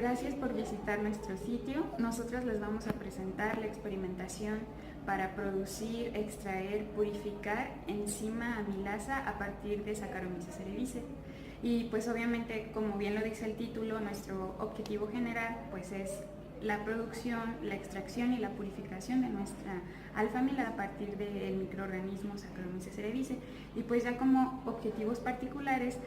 Gracias por visitar nuestro sitio. Nosotros les vamos a presentar la experimentación para producir, extraer, purificar enzima amilasa a partir de Saccharomyces cerevisiae. Y pues obviamente, como bien lo dice el título, nuestro objetivo general pues es la producción, la extracción y la purificación de nuestra alfa-amila a partir del microorganismo Saccharomyces cerevisiae. Y pues ya como objetivos particulares,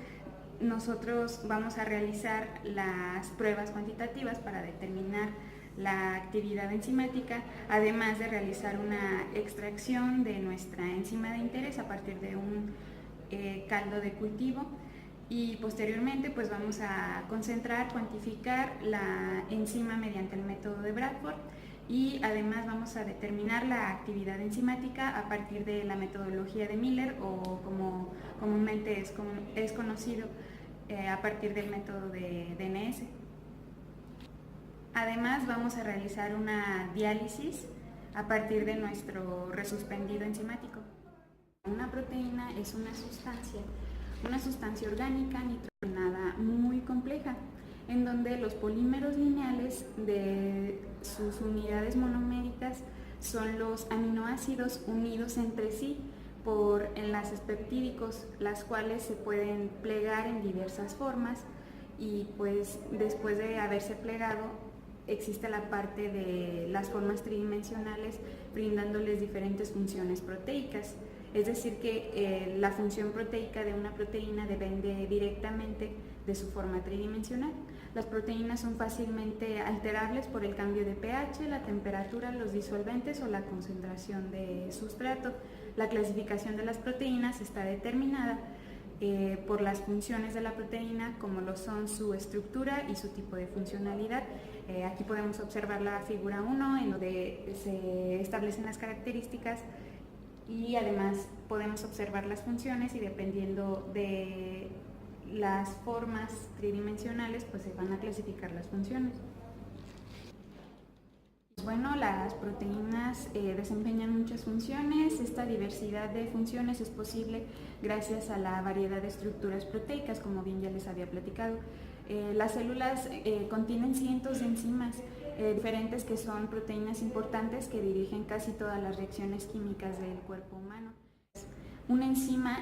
nosotros vamos a realizar las pruebas cuantitativas para determinar la actividad enzimática, además de realizar una extracción de nuestra enzima de interés a partir de un caldo de cultivo, y posteriormente pues vamos a concentrar, cuantificar la enzima mediante el método de Bradford, y además vamos a determinar la actividad enzimática a partir de la metodología de Miller, o como comúnmente es conocido, a partir del método de DNS. Además vamos a realizar una diálisis a partir de nuestro resuspendido enzimático. Una proteína es una sustancia orgánica nitrogenada muy compleja, en donde los polímeros lineales de sus unidades monoméricas son los aminoácidos unidos entre sí por enlaces peptídicos, las cuales se pueden plegar en diversas formas, y pues después de haberse plegado existe la parte de las formas tridimensionales, brindándoles diferentes funciones proteicas. Es decir que la función proteica de una proteína depende directamente de su forma tridimensional. Las proteínas son fácilmente alterables por el cambio de pH, la temperatura, los disolventes o la concentración de sustrato. La clasificación de las proteínas está determinada por las funciones de la proteína, como lo son su estructura y su tipo de funcionalidad. Aquí podemos observar la figura 1, en donde se establecen las características, y además podemos observar las funciones, y dependiendo de las formas tridimensionales pues se van a clasificar las funciones. Bueno, las proteínas desempeñan muchas funciones. Esta diversidad de funciones es posible gracias a la variedad de estructuras proteicas, como bien ya les había platicado. Las células contienen cientos de enzimas diferentes, que son proteínas importantes que dirigen casi todas las reacciones químicas del cuerpo humano. Una enzima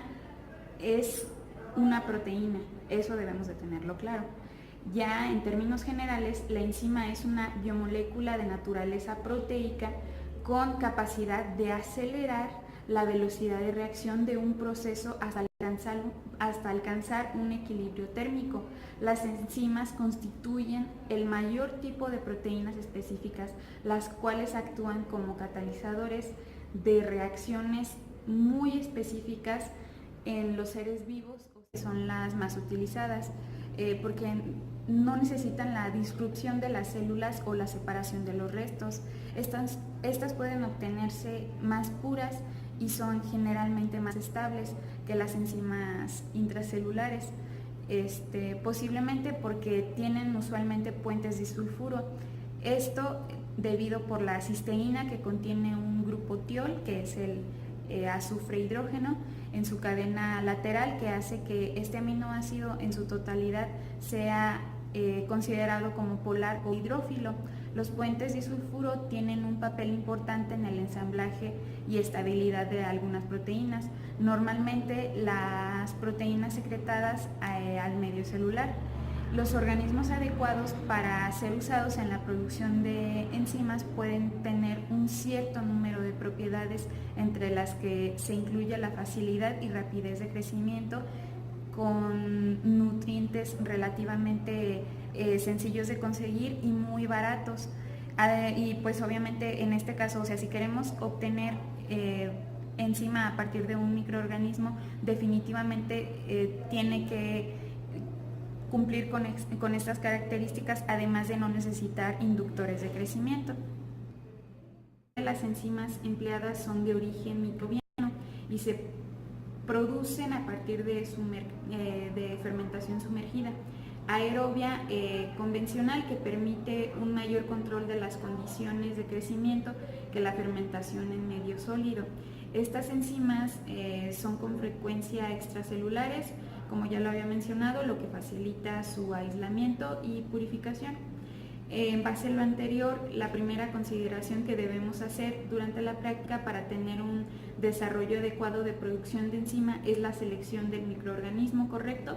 es una proteína, eso debemos de tenerlo claro. Ya en términos generales, la enzima es una biomolécula de naturaleza proteica con capacidad de acelerar la velocidad de reacción de un proceso hasta alcanzar un equilibrio térmico. Las enzimas constituyen el mayor tipo de proteínas específicas, las cuales actúan como catalizadores de reacciones muy específicas en los seres vivos, que son las más utilizadas, porque no necesitan la disrupción de las células o la separación de los restos. Estas pueden obtenerse más puras y son generalmente más estables que las enzimas intracelulares, posiblemente porque tienen usualmente puentes disulfuro. Esto debido por la cisteína, que contiene un grupo tiol, que es el azufre hidrógeno, en su cadena lateral, que hace que este aminoácido en su totalidad sea considerado como polar o hidrófilo. Los puentes disulfuro tienen un papel importante en el ensamblaje y estabilidad de algunas proteínas, normalmente las proteínas secretadas al medio celular. Los organismos adecuados para ser usados en la producción de enzimas pueden tener un cierto número de propiedades, entre las que se incluye la facilidad y rapidez de crecimiento, con nutrientes relativamente sencillos de conseguir y muy baratos. Y pues obviamente en este caso, o sea, si queremos obtener enzima a partir de un microorganismo, definitivamente tiene que cumplir con estas características, además de no necesitar inductores de crecimiento. Las enzimas empleadas son de origen microbiano y se producen a partir de fermentación sumergida, aerobia convencional, que permite un mayor control de las condiciones de crecimiento que la fermentación en medio sólido. Estas enzimas son con frecuencia extracelulares, como ya lo había mencionado, lo que facilita su aislamiento y purificación. En base a lo anterior, la primera consideración que debemos hacer durante la práctica para tener un desarrollo adecuado de producción de enzima es la selección del microorganismo correcto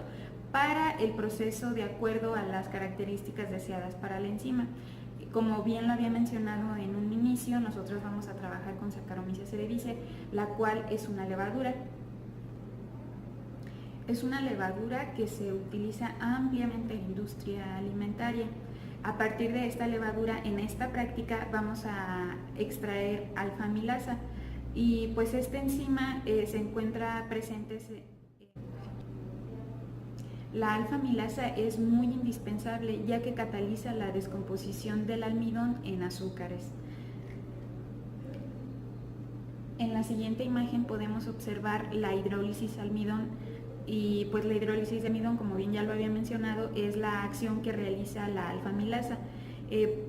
para el proceso de acuerdo a las características deseadas para la enzima. Como bien lo había mencionado en un inicio, nosotros vamos a trabajar con Saccharomyces cerevisiae, la cual es una levadura. Es una levadura que se utiliza ampliamente en la industria alimentaria. A partir de esta levadura, en esta práctica vamos a extraer alfa-amilasa y pues esta enzima se encuentra presente. La alfa-amilasa es muy indispensable ya que cataliza la descomposición del almidón en azúcares. En la siguiente imagen podemos observar la hidrólisis almidón y pues la hidrólisis de almidón, como bien ya lo había mencionado, es la acción que realiza la alfa-amilasa.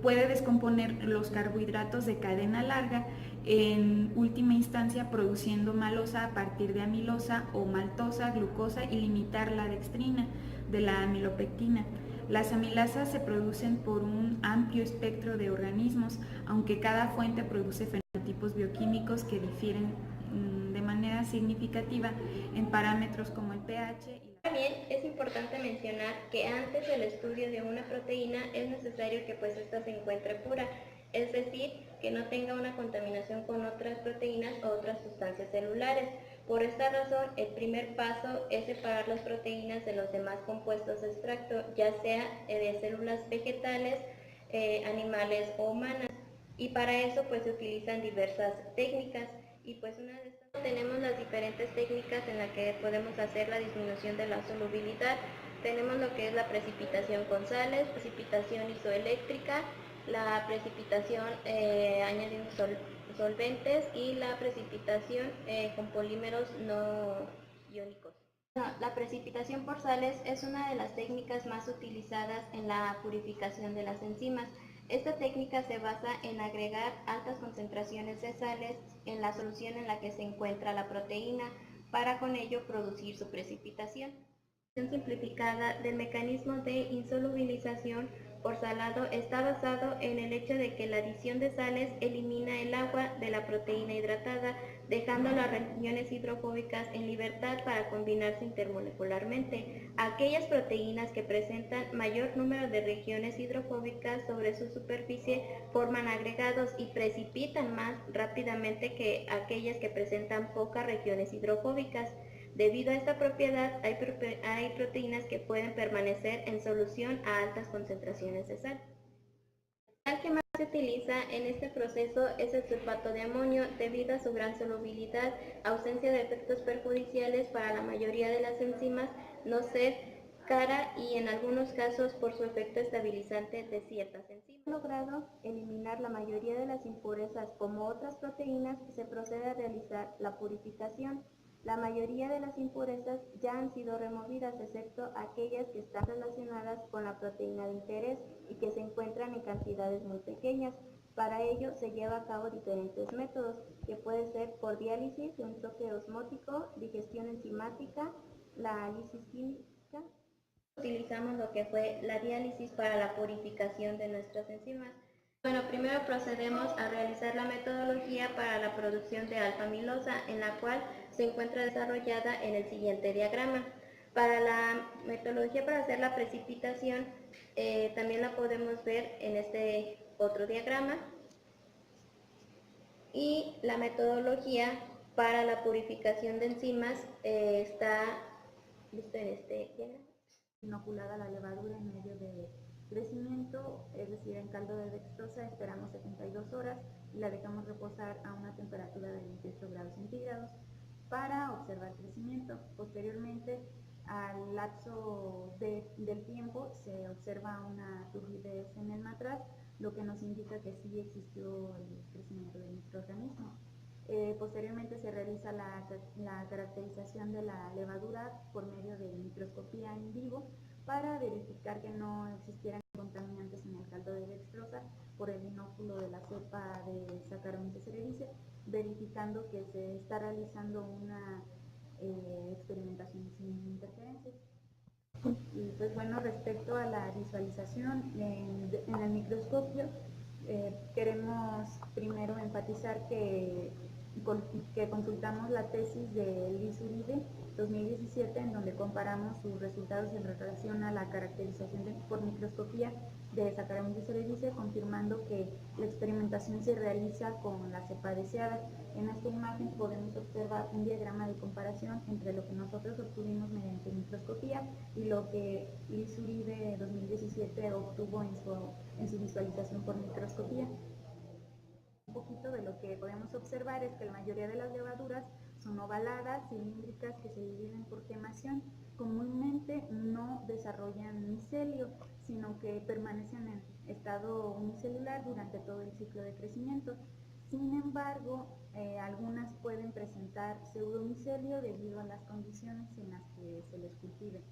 Puede descomponer los carbohidratos de cadena larga, en última instancia produciendo malosa a partir de amilosa o maltosa, glucosa y limitar la dextrina de la amilopectina. Las amilasas se producen por un amplio espectro de organismos, aunque cada fuente produce fenotipos bioquímicos que difieren de manera significativa en parámetros como el pH. También es importante mencionar que antes del estudio de una proteína es necesario que pues ésta se encuentre pura, es decir, que no tenga una contaminación con otras proteínas o otras sustancias celulares. Por esta razón, el primer paso es separar las proteínas de los demás compuestos de extracto, ya sea de células vegetales, animales o humanas. Y para eso pues se utilizan diversas técnicas y pues una de estas tenemos las diferentes técnicas en las que podemos hacer la disminución de la solubilidad. Tenemos lo que es la precipitación con sales, precipitación isoeléctrica, la precipitación añadiendo solventes y la precipitación con polímeros no iónicos. La precipitación por sales es una de las técnicas más utilizadas en la purificación de las enzimas. Esta técnica se basa en agregar altas concentraciones de sales en la solución en la que se encuentra la proteína para con ello producir su precipitación. La simplificada del mecanismo de insolubilización por salado está basado en el hecho de que la adición de sales elimina el agua de la proteína hidratada, dejando las regiones hidrofóbicas en libertad para combinarse intermolecularmente. Aquellas proteínas que presentan mayor número de regiones hidrofóbicas sobre su superficie forman agregados y precipitan más rápidamente que aquellas que presentan pocas regiones hidrofóbicas. Debido a esta propiedad, hay proteínas que pueden permanecer en solución a altas concentraciones de sal. El que más se utiliza en este proceso es el sulfato de amonio debido a su gran solubilidad, ausencia de efectos perjudiciales para la mayoría de las enzimas, no ser cara y en algunos casos por su efecto estabilizante de ciertas enzimas. Logrado eliminar la mayoría de las impurezas como otras proteínas, se procede a realizar la purificación. La mayoría de las impurezas ya han sido removidas, excepto aquellas que están relacionadas con la proteína de interés y que se encuentran en cantidades muy pequeñas. Para ello se lleva a cabo diferentes métodos, que puede ser por diálisis, un choque osmótico, digestión enzimática, la lisis química. Utilizamos lo que fue la diálisis para la purificación de nuestras enzimas. Bueno, primero procedemos a realizar la metodología para la producción de alfa-amilosa, en la cual se encuentra desarrollada en el siguiente diagrama. Para la metodología para hacer la precipitación, también la podemos ver en este otro diagrama. Y la metodología para la purificación de enzimas está visto en este diagrama. Inoculada la levadura en medio de crecimiento, es decir, en caldo de dextrosa, esperamos 72 horas y la dejamos reposar a una temperatura de 28 grados centígrados para observar crecimiento. Posteriormente, al lapso del tiempo, se observa una turbidez en el matraz, lo que nos indica que sí existió el crecimiento del microorganismo. Posteriormente se realiza la caracterización de la levadura por medio de microscopía in vivo para verificar que no existieran contaminantes en el caldo de dextrosa por el inóculo de la cepa de Saccharomyces cerevisiae, verificando que se está realizando una experimentación sin interferencias. Y pues bueno, respecto a la visualización en el microscopio, queremos primero enfatizar que consultamos la tesis de Liz Uribe 2017, en donde comparamos sus resultados en relación a la caracterización por microscopía de Saccharomyces cerevisiae, confirmando que la experimentación se realiza con la cepa deseada. En esta imagen podemos observar un diagrama de comparación entre lo que nosotros obtuvimos mediante microscopía y lo que Liz Uribe 2017 obtuvo en su visualización por microscopía. Un poquito de lo que podemos observar es que la mayoría de las levaduras son ovaladas, cilíndricas, que se dividen por quemación. Comúnmente no desarrollan micelio, sino que permanecen en estado unicelular durante todo el ciclo de crecimiento. Sin embargo, algunas pueden presentar pseudomicelio debido a las condiciones en las que se les cultive.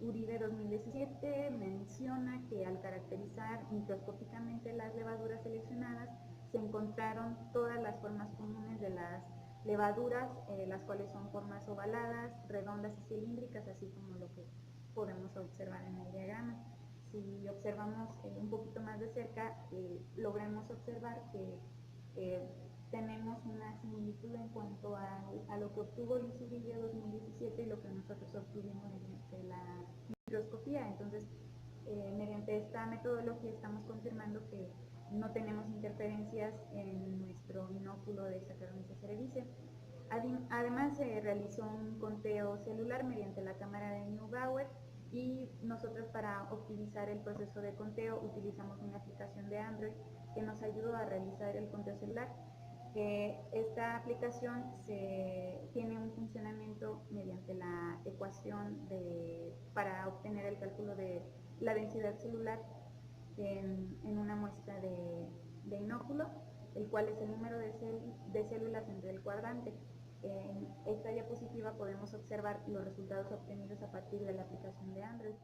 Uribe 2017 menciona que al caracterizar microscópicamente las levaduras seleccionadas, se encontraron todas las formas comunes de las levaduras, las cuales son formas ovaladas, redondas y cilíndricas, así como lo que podemos observar en el diagrama. Si observamos un poquito más de cerca, logramos observar que tenemos una similitud en cuanto a lo que obtuvo Liz Uribe 2017 y lo que nosotros obtuvimos mediante la microscopía. Entonces, mediante esta metodología estamos confirmando que no tenemos interferencias en nuestro inóculo de Saccharomyces cerevisiae. Además, se realizó un conteo celular mediante la cámara de Neubauer, y nosotros, para optimizar el proceso de conteo, utilizamos una aplicación de Android que nos ayudó a realizar el conteo celular. Esta aplicación tiene un funcionamiento mediante la ecuación para obtener el cálculo de la densidad celular en una muestra de inóculo, el cual es el número de células entre el cuadrante. En esta diapositiva podemos observar los resultados obtenidos a partir de la aplicación de Android.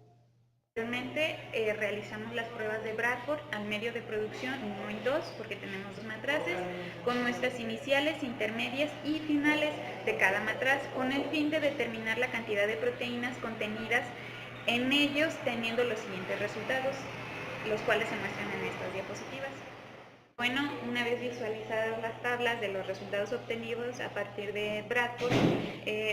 Actualmente realizamos las pruebas de Bradford al medio de producción 1 y 2, porque tenemos 2 matraces, con muestras iniciales, intermedias y finales de cada matraz, con el fin de determinar la cantidad de proteínas contenidas en ellos, teniendo los siguientes resultados, los cuales se muestran en estas diapositivas. Bueno, una vez visualizadas las tablas de los resultados obtenidos a partir de Bradford,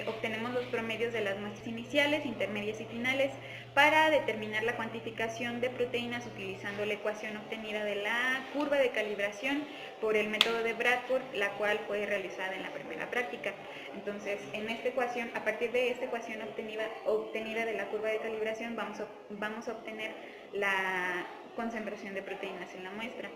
obtenemos los promedios de las muestras iniciales, intermedias y finales para determinar la cuantificación de proteínas utilizando la ecuación obtenida de la curva de calibración por el método de Bradford, la cual fue realizada en la primera práctica. Entonces, en esta ecuación, a partir de esta ecuación obtenida de la curva de calibración, vamos a obtener la concentración de proteínas en la muestra.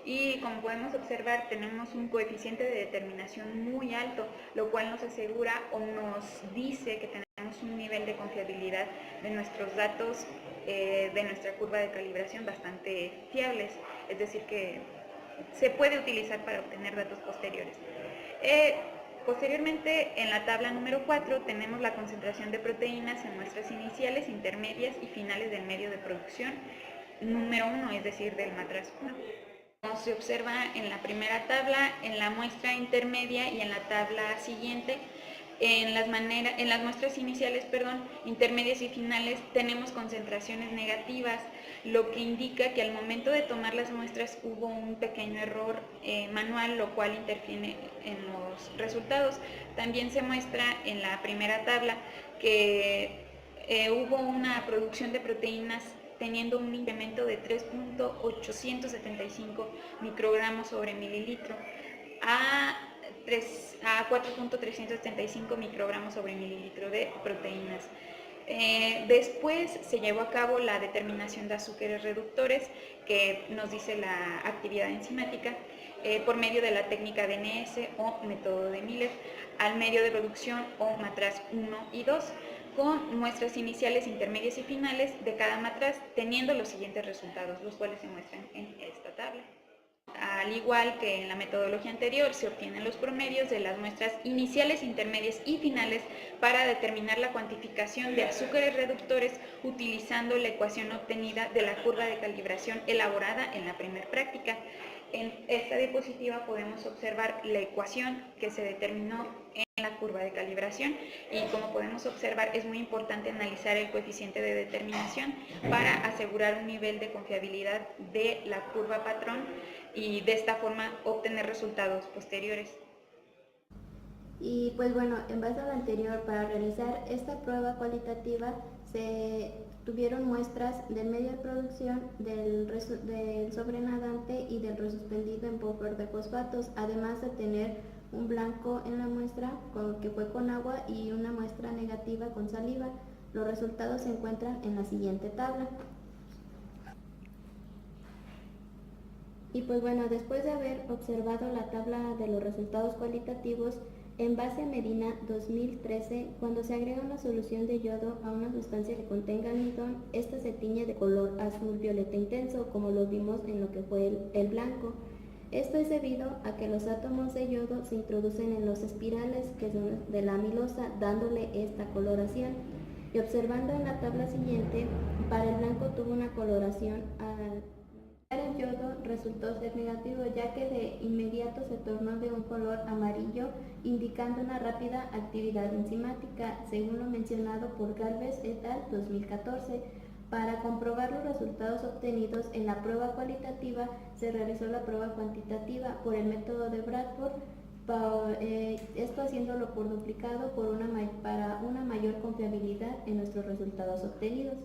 Y como podemos observar, tenemos un coeficiente de determinación muy alto, lo cual nos asegura o nos dice que tenemos un nivel de confiabilidad de nuestros datos, de nuestra curva de calibración bastante fiables, es decir, que se puede utilizar para obtener datos posteriores. Posteriormente, en la tabla número 4, tenemos la concentración de proteínas en muestras iniciales, intermedias y finales del medio de producción número 1, es decir, del matraz 1. Como se observa en la primera tabla, en la muestra intermedia y en la tabla siguiente, en las muestras iniciales, intermedias y finales, tenemos concentraciones negativas, lo que indica que al momento de tomar las muestras hubo un pequeño error manual, lo cual interfiere en los resultados. También se muestra en la primera tabla que hubo una producción de proteínas teniendo un incremento de 3.875 microgramos sobre mililitro a 4.375 microgramos sobre mililitro de proteínas. Después se llevó a cabo la determinación de azúcares reductores, que nos dice la actividad enzimática, por medio de la técnica DNS o método de Miller, al medio de producción o matraz 1 y 2, con muestras iniciales, intermedias y finales de cada matraz, teniendo los siguientes resultados, los cuales se muestran en esta tabla. Al igual que en la metodología anterior, se obtienen los promedios de las muestras iniciales, intermedias y finales para determinar la cuantificación de azúcares reductores utilizando la ecuación obtenida de la curva de calibración elaborada en la primera práctica. En esta diapositiva podemos observar la ecuación que se determinó en la curva de calibración, y como podemos observar es muy importante analizar el coeficiente de determinación para asegurar un nivel de confiabilidad de la curva patrón y de esta forma obtener resultados posteriores. Y pues bueno, en base a lo anterior, para realizar esta prueba cualitativa se tuvieron muestras del medio de producción, del sobrenadante y del resuspendido en buffer de fosfatos, además de tener un blanco en la muestra que fue con agua y una muestra negativa con saliva. Los resultados se encuentran en la siguiente tabla. Y pues bueno, después de haber observado la tabla de los resultados cualitativos, en base a Medina 2013, cuando se agrega una solución de yodo a una sustancia que contenga almidón, esta se tiñe de color azul violeta intenso, como lo vimos en lo que fue el blanco. Esto es debido a que los átomos de yodo se introducen en los espirales que son de la amilosa, dándole esta coloración. Y observando en la tabla siguiente, para el blanco tuvo una coloración el yodo resultó ser negativo, ya que de inmediato se tornó de un color amarillo, indicando una rápida actividad enzimática, según lo mencionado por Galvez et al. 2014. Para comprobar los resultados obtenidos en la prueba cualitativa, se realizó la prueba cuantitativa por el método de Bradford, esto haciéndolo por duplicado para una mayor confiabilidad en nuestros resultados obtenidos.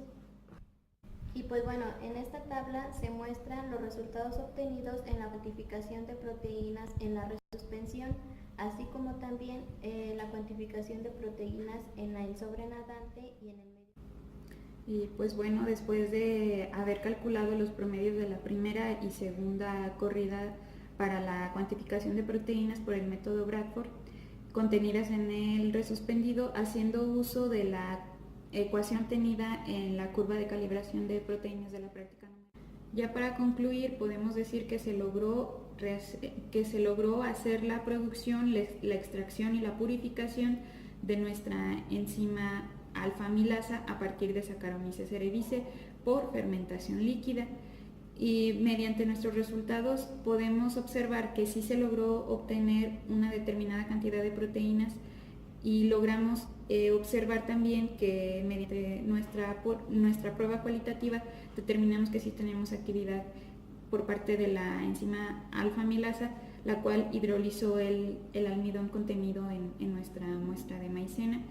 Y pues bueno, en esta tabla se muestran los resultados obtenidos en la cuantificación de proteínas en la resuspensión, así como también la cuantificación de proteínas en el sobrenadante y en el medio. Y pues bueno, después de haber calculado los promedios de la primera y segunda corrida para la cuantificación de proteínas por el método Bradford, contenidas en el resuspendido, haciendo uso de la ecuación obtenida en la curva de calibración de proteínas de la práctica numérica. Ya para concluir, podemos decir que se logró hacer la producción, la extracción y la purificación de nuestra enzima alfa-amilasa a partir de Saccharomyces cerevisiae por fermentación líquida. Y mediante nuestros resultados podemos observar que sí se logró obtener una determinada cantidad de proteínas, y logramos observar también que mediante nuestra prueba cualitativa determinamos que sí tenemos actividad por parte de la enzima alfa-amilasa, la cual hidrolizó el almidón contenido en nuestra muestra de maicena,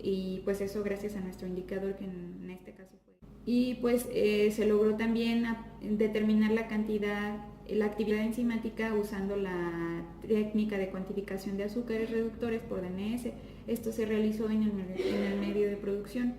y pues eso gracias a nuestro indicador, que en este caso fue. Y pues se logró también determinar la actividad enzimática usando la técnica de cuantificación de azúcares reductores por DNS. Esto se realizó en el medio de producción.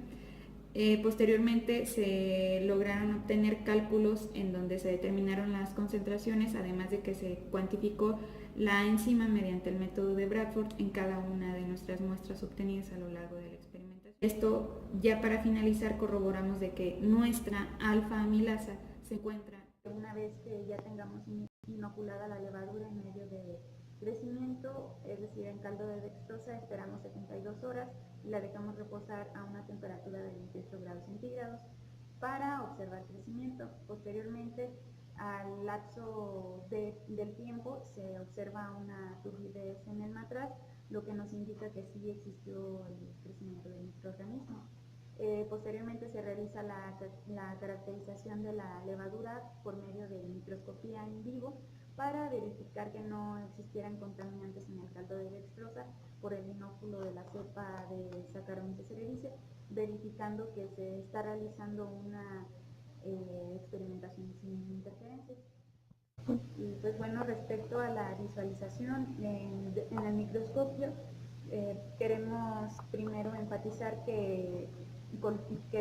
Posteriormente se lograron obtener cálculos en donde se determinaron las concentraciones, además de que se cuantificó la enzima mediante el método de Bradford en cada una de nuestras muestras obtenidas a lo largo de la experimentación. Esto, ya para finalizar, corroboramos de que nuestra alfa-amilasa se encuentra, una vez que ya tengamos inoculada la levadura en medio de crecimiento, es decir, en caldo de dextrosa, esperamos 72 horas y la dejamos reposar a una temperatura de 28 grados centígrados para observar crecimiento. Posteriormente, al lapso del tiempo, se observa una turbidez en el matraz, lo que nos indica que sí existió el crecimiento del microorganismo. Posteriormente se realiza la caracterización de la levadura por medio de microscopía in vivo para verificar que no existieran contaminantes en el caldo de dextrosa por el inóculo de la cepa de Saccharomyces cerevisiae, verificando que se está realizando una experimentación sin interferencias. Y pues bueno, respecto a la visualización en el microscopio, queremos primero enfatizar que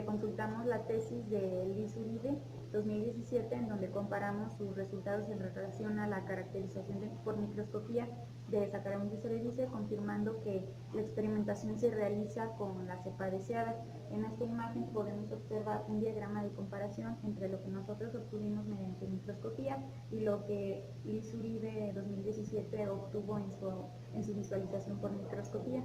consultamos la tesis de Liz Uribe 2017, en donde comparamos sus resultados en relación a la caracterización por microscopía de Saccharomyces cerevisiae, confirmando que la experimentación se realiza con la cepa deseada. En esta imagen podemos observar un diagrama de comparación entre lo que nosotros obtuvimos mediante microscopía y lo que Liz Uribe 2017 obtuvo en su visualización por microscopía.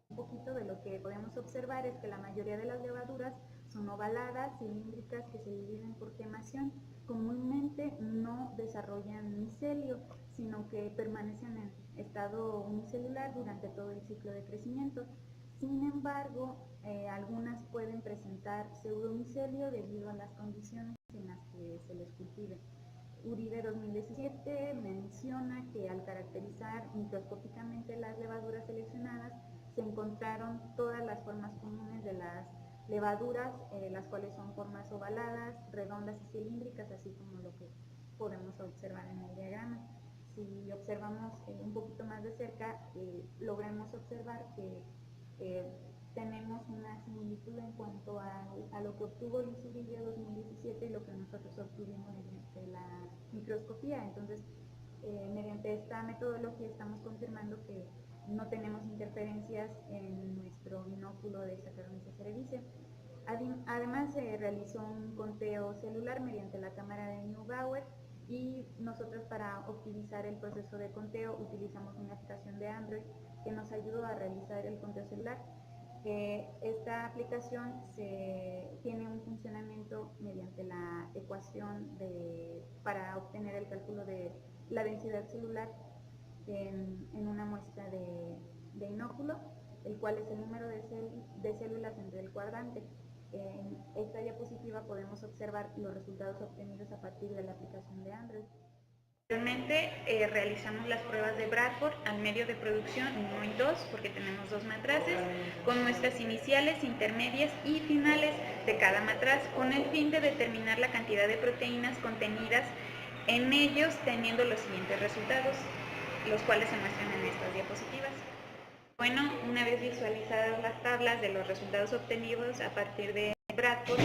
Un poquito de lo que podemos observar es que la mayoría de las levaduras son ovaladas, cilíndricas, que se dividen por quemación. Comúnmente no desarrollan micelio, sino que permanecen en estado unicelular durante todo el ciclo de crecimiento. Sin embargo, algunas pueden presentar pseudomicelio debido a las condiciones en las que se les cultive. Uribe 2017 menciona que al caracterizar microscópicamente las levaduras seleccionadas, se encontraron todas las formas comunes de las levaduras, las cuales son formas ovaladas, redondas y cilíndricas, así como lo que podemos observar en el diagrama. Si observamos un poquito más de cerca, logramos observar que tenemos una similitud en cuanto a lo que obtuvo Luis Uribe 2017 y lo que nosotros obtuvimos mediante la microscopía. Entonces, mediante esta metodología estamos confirmando que no tenemos interferencias en nuestro inóculo de Saccharomyces cerevisiae. Además, se realizó un conteo celular mediante la cámara de Neubauer y nosotros, para optimizar el proceso de conteo, utilizamos una aplicación de Android que nos ayudó a realizar el conteo celular. Esta aplicación tiene un funcionamiento mediante la ecuación para obtener el cálculo de la densidad celular en una muestra de inóculo, el cual es el número de células entre el cuadrante. En esta diapositiva podemos observar los resultados obtenidos a partir de la aplicación de Android. Anteriormente realizamos las pruebas de Bradford al medio de producción 1 y 2, porque tenemos 2 matraces, con muestras iniciales, intermedias y finales de cada matraz, con el fin de determinar la cantidad de proteínas contenidas en ellos, teniendo los siguientes resultados, los cuales se muestran en estas diapositivas. Bueno, una vez visualizadas las tablas de los resultados obtenidos a partir de Bradford,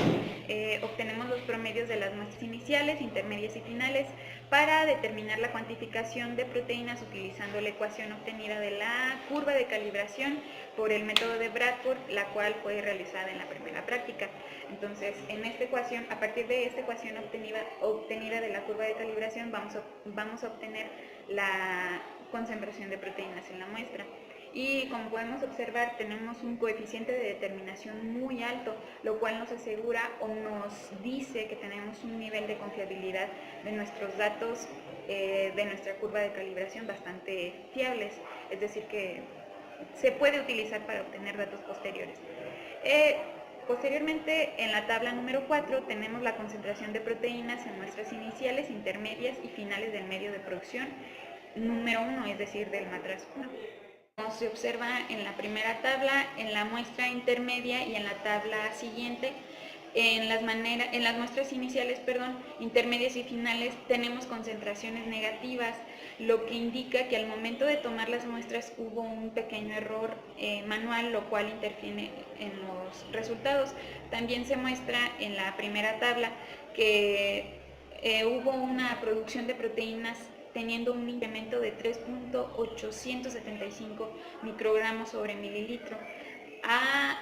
obtenemos los promedios de las muestras iniciales, intermedias y finales para determinar la cuantificación de proteínas utilizando la ecuación obtenida de la curva de calibración por el método de Bradford, la cual fue realizada en la primera práctica. Entonces, en esta ecuación, a partir de esta ecuación obtenida de la curva de calibración, vamos a obtener la concentración de proteínas en la muestra. Y como podemos observar, tenemos un coeficiente de determinación muy alto, lo cual nos asegura o nos dice que tenemos un nivel de confiabilidad de nuestros datos, de nuestra curva de calibración bastante fiables, es decir, que se puede utilizar para obtener datos posteriores. Posteriormente, en la tabla número 4, tenemos la concentración de proteínas en muestras iniciales, intermedias y finales del medio de producción número 1, es decir, del matraz 1. Como se observa en la primera tabla, en la muestra intermedia y en la tabla siguiente, en las muestras iniciales, intermedias y finales, tenemos concentraciones negativas, lo que indica que al momento de tomar las muestras hubo un pequeño error manual, lo cual interfiere en los resultados. También se muestra en la primera tabla que hubo una producción de proteínas teniendo un incremento de 3.875 microgramos sobre mililitro a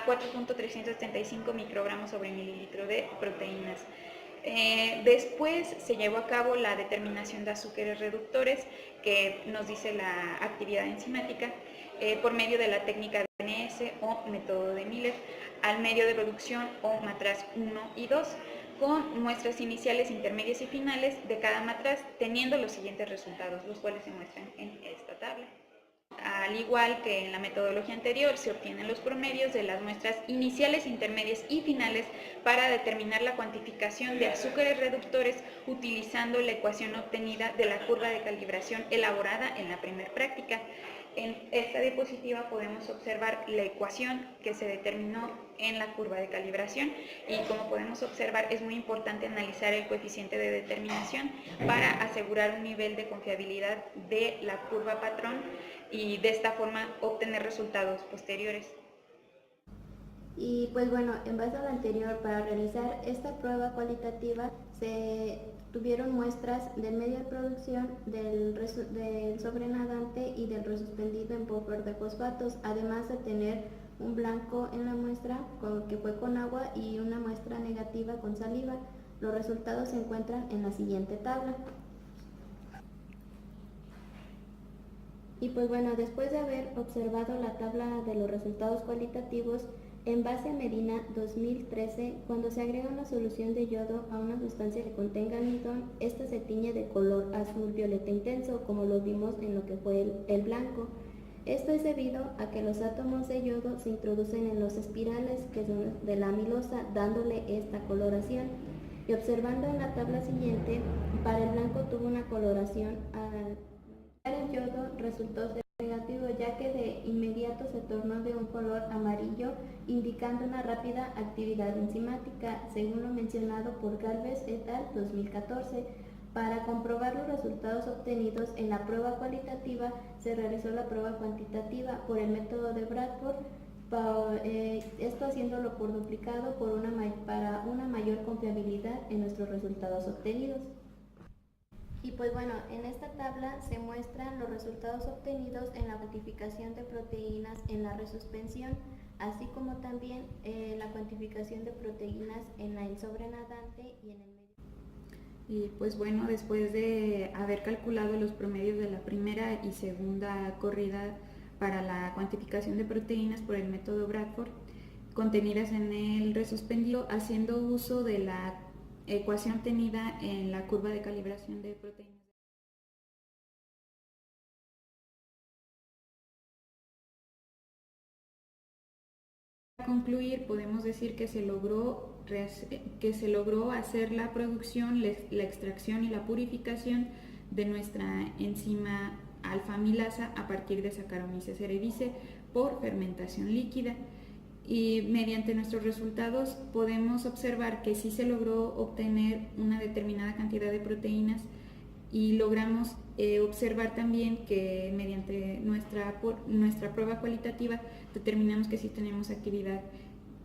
4.375 microgramos sobre mililitro de proteínas. Después se llevó a cabo la determinación de azúcares reductores, que nos dice la actividad enzimática, por medio de la técnica de DNS o método de Miller, al medio de producción o matraz 1 y 2, con muestras iniciales, intermedias y finales de cada matraz, teniendo los siguientes resultados, los cuales se muestran en esta tabla. Al igual que en la metodología anterior, se obtienen los promedios de las muestras iniciales, intermedias y finales para determinar la cuantificación de azúcares reductores utilizando la ecuación obtenida de la curva de calibración elaborada en la primera práctica. En esta diapositiva podemos observar la ecuación que se determinó en la curva de calibración y, como podemos observar, es muy importante analizar el coeficiente de determinación para asegurar un nivel de confiabilidad de la curva patrón y de esta forma obtener resultados posteriores. Y pues bueno, en base a lo anterior, para realizar esta prueba cualitativa se tuvieron muestras del medio de producción, del sobrenadante y del resuspendido en buffer de fosfatos, además de tener un blanco en la muestra que fue con agua y una muestra negativa con saliva. Los resultados se encuentran en la siguiente tabla. Y pues bueno, después de haber observado la tabla de los resultados cualitativos, En base a Medina 2013, cuando se agrega una solución de yodo a una sustancia que contenga almidón, esta se tiñe de color azul violeta intenso, como lo vimos en lo que fue el blanco. Esto es debido a que los átomos de yodo se introducen en los espirales que son de la amilosa, dándole esta coloración. Y observando en la tabla siguiente, para el blanco tuvo una coloración, el yodo resultó ser negativo, ya que de inmediato se tornó de un color amarillo, indicando una rápida actividad enzimática, según lo mencionado por Galvez et al. 2014. Para comprobar los resultados obtenidos en la prueba cualitativa, se realizó la prueba cuantitativa por el método de Bradford, esto haciéndolo por duplicado para una mayor confiabilidad en nuestros resultados obtenidos. Y pues bueno, en esta tabla se muestran los resultados obtenidos en la cuantificación de proteínas en la resuspensión, así como también la cuantificación de proteínas en el sobrenadante y en el medio. Y pues bueno, después de haber calculado los promedios de la primera y segunda corrida para la cuantificación de proteínas por el método Bradford, contenidas en el resuspendido, haciendo uso de la ecuación obtenida en la curva de calibración de proteínas. Para concluir, podemos decir que se logró hacer la producción, la extracción y la purificación de nuestra enzima alfa-amilasa a partir de Saccharomyces cerevisiae por fermentación líquida. Y mediante nuestros resultados podemos observar que sí se logró obtener una determinada cantidad de proteínas y logramos observar también que mediante nuestra prueba cualitativa determinamos que sí tenemos actividad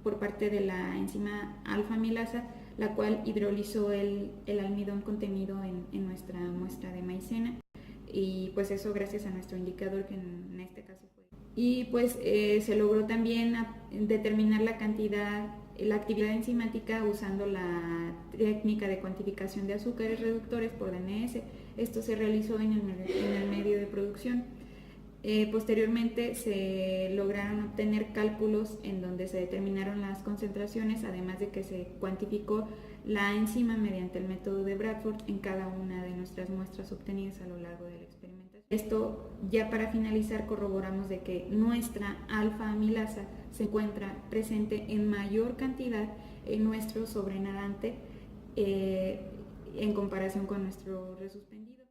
por parte de la enzima alfa-amilasa, la cual hidrolizó el almidón contenido en nuestra muestra de maicena, y pues eso gracias a nuestro indicador, que en este caso fue. Y pues se logró también determinar la actividad enzimática usando la técnica de cuantificación de azúcares reductores por DNS. Esto se realizó en el medio de producción. Posteriormente se lograron obtener cálculos en donde se determinaron las concentraciones, además de que se cuantificó la enzima mediante el método de Bradford en cada una de nuestras muestras obtenidas a lo largo de la experimentación. Esto, ya para finalizar, corroboramos de que nuestra alfa-amilasa se encuentra presente en mayor cantidad en nuestro sobrenadante en comparación con nuestro resuspendido.